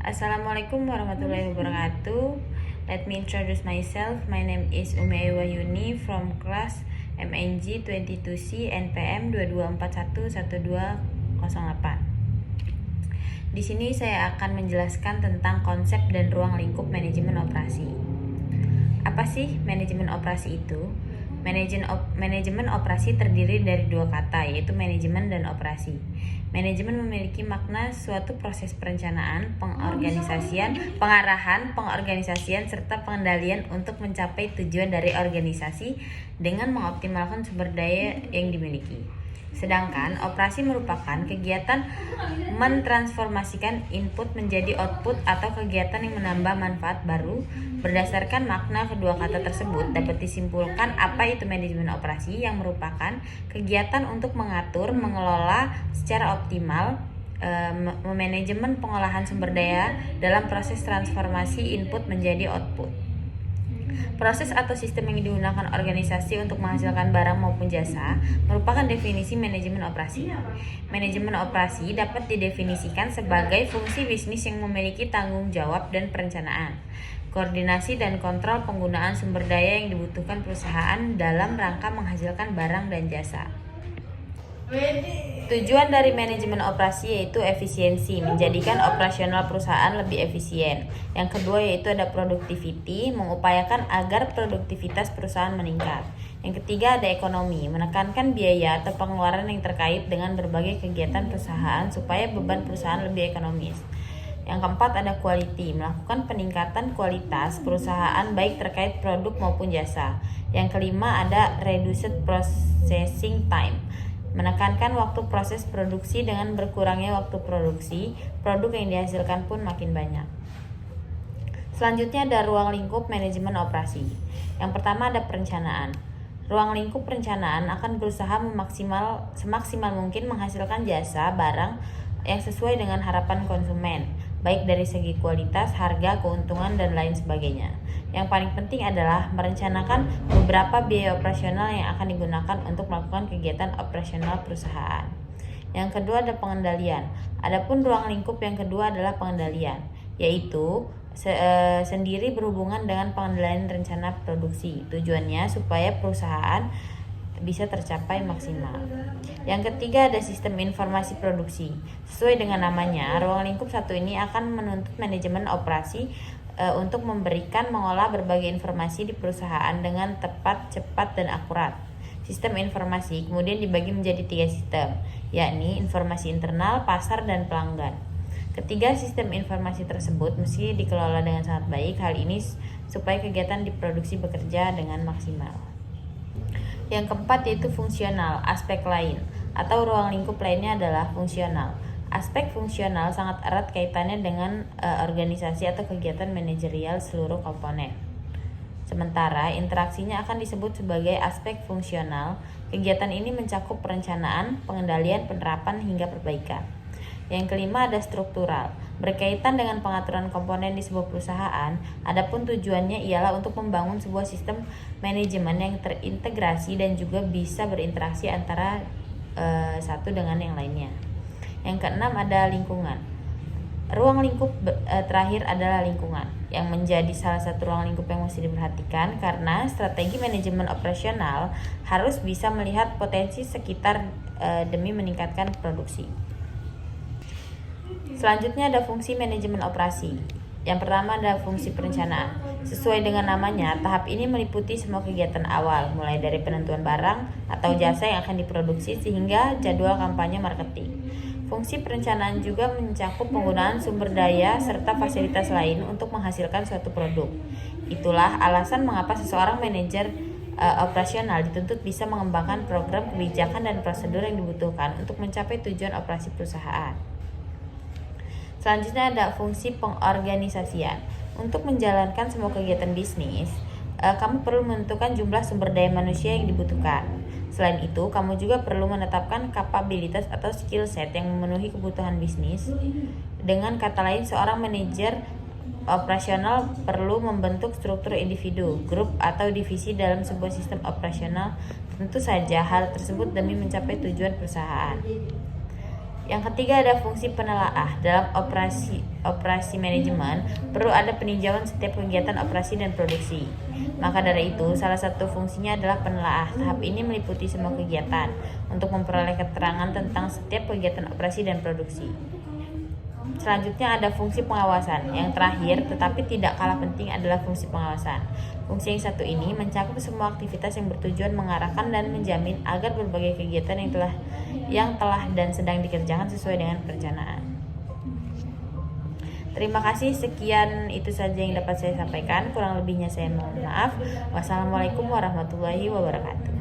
Assalamualaikum warahmatullahi wabarakatuh. Let me introduce myself. My name is Umi Wahyuni from class MNG 22C NPM 22411208. Di sini saya akan menjelaskan tentang konsep dan ruang lingkup manajemen operasi. Apa sih manajemen operasi itu? Manajemen operasi terdiri dari dua kata, yaitu manajemen dan operasi. Manajemen memiliki makna suatu proses perencanaan, pengarahan, pengorganisasian, serta pengendalian untuk mencapai tujuan dari organisasi dengan mengoptimalkan sumber daya yang dimiliki. Sedangkan operasi merupakan kegiatan mentransformasikan input menjadi output atau kegiatan yang menambah manfaat baru. Berdasarkan makna kedua kata tersebut dapat disimpulkan apa itu manajemen operasi, yang merupakan kegiatan untuk mengatur, mengelola secara optimal manajemen pengolahan sumber daya dalam proses transformasi input menjadi output. Proses atau sistem yang digunakan organisasi untuk menghasilkan barang maupun jasa merupakan definisi manajemen operasi. Manajemen operasi dapat didefinisikan sebagai fungsi bisnis yang memiliki tanggung jawab dan perencanaan, koordinasi dan kontrol penggunaan sumber daya yang dibutuhkan perusahaan dalam rangka menghasilkan barang dan jasa. Tujuan dari manajemen operasi yaitu efisiensi, menjadikan operasional perusahaan lebih efisien. Yang kedua yaitu ada productivity, mengupayakan agar produktivitas perusahaan meningkat. Yang ketiga ada ekonomi, menekankan biaya atau pengeluaran yang terkait dengan berbagai kegiatan perusahaan supaya beban perusahaan lebih ekonomis. Yang keempat ada quality, melakukan peningkatan kualitas perusahaan baik terkait produk maupun jasa. Yang kelima ada reduced processing time, menekankan waktu proses produksi. Dengan berkurangnya waktu produksi, produk yang dihasilkan pun makin banyak. Selanjutnya ada ruang lingkup manajemen operasi. Yang pertama ada perencanaan. Ruang lingkup perencanaan akan berusaha semaksimal mungkin menghasilkan jasa barang yang sesuai dengan harapan konsumen, baik dari segi kualitas, harga, keuntungan, dan lain sebagainya. Yang paling penting adalah merencanakan beberapa biaya operasional yang akan digunakan untuk melakukan kegiatan operasional perusahaan. Yang kedua ada pengendalian. Adapun ruang lingkup yang kedua adalah pengendalian, yaitu sendiri berhubungan dengan pengendalian rencana produksi. Tujuannya supaya perusahaan bisa tercapai maksimal. Yang ketiga ada sistem informasi produksi. Sesuai dengan namanya, ruang lingkup satu ini akan menuntut manajemen operasi untuk mengolah berbagai informasi di perusahaan dengan tepat, cepat, dan akurat. Sistem informasi kemudian dibagi menjadi 3 sistem, yakni informasi internal, pasar, dan pelanggan. Ketiga sistem informasi tersebut mesti dikelola dengan sangat baik. Hal ini supaya kegiatan di produksi bekerja dengan maksimal. Yang keempat yaitu fungsional, aspek lain atau ruang lingkup lainnya adalah fungsional. Aspek fungsional sangat erat kaitannya dengan organisasi atau kegiatan manajerial seluruh komponen. Sementara interaksinya akan disebut sebagai aspek fungsional. Kegiatan ini mencakup perencanaan, pengendalian, penerapan, hingga perbaikan. Yang kelima ada struktural, berkaitan dengan pengaturan komponen di sebuah perusahaan. Adapun tujuannya ialah untuk membangun sebuah sistem manajemen yang terintegrasi dan juga bisa berinteraksi antara satu dengan yang lainnya. Yang keenam ada lingkungan. Ruang lingkup terakhir adalah lingkungan, yang menjadi salah satu ruang lingkup yang mesti diperhatikan karena strategi manajemen operasional harus bisa melihat potensi sekitar demi meningkatkan produksi. Selanjutnya ada fungsi manajemen operasi. Yang pertama ada fungsi perencanaan. Sesuai dengan namanya, tahap ini meliputi semua kegiatan awal, mulai dari penentuan barang atau jasa yang akan diproduksi sehingga jadwal kampanye marketing. Fungsi perencanaan juga mencakup penggunaan sumber daya serta fasilitas lain untuk menghasilkan suatu produk. Itulah alasan mengapa seseorang manajer operasional dituntut bisa mengembangkan program kebijakan dan prosedur yang dibutuhkan untuk mencapai tujuan operasi perusahaan. Selanjutnya ada fungsi pengorganisasian. Untuk menjalankan semua kegiatan bisnis, kamu perlu menentukan jumlah sumber daya manusia yang dibutuhkan. Selain itu, kamu juga perlu menetapkan kapabilitas atau skill set yang memenuhi kebutuhan bisnis. Dengan kata lain, seorang manajer operasional perlu membentuk struktur individu, grup, atau divisi dalam sebuah sistem operasional. Tentu saja hal tersebut demi mencapai tujuan perusahaan. Yang ketiga ada fungsi penelaah. Dalam operasi manajemen perlu ada peninjauan setiap kegiatan operasi dan produksi. Maka dari itu, salah satu fungsinya adalah penelaah. Tahap ini meliputi semua kegiatan untuk memperoleh keterangan tentang setiap kegiatan operasi dan produksi. Selanjutnya ada fungsi pengawasan. Yang terakhir, tetapi tidak kalah penting adalah fungsi pengawasan. Fungsi yang satu ini mencakup semua aktivitas yang bertujuan mengarahkan dan menjamin agar berbagai kegiatan yang telah dan sedang dikerjakan sesuai dengan perencanaan. Terima kasih, sekian itu saja yang dapat saya sampaikan. Kurang lebihnya saya mohon maaf. Wassalamualaikum warahmatullahi wabarakatuh.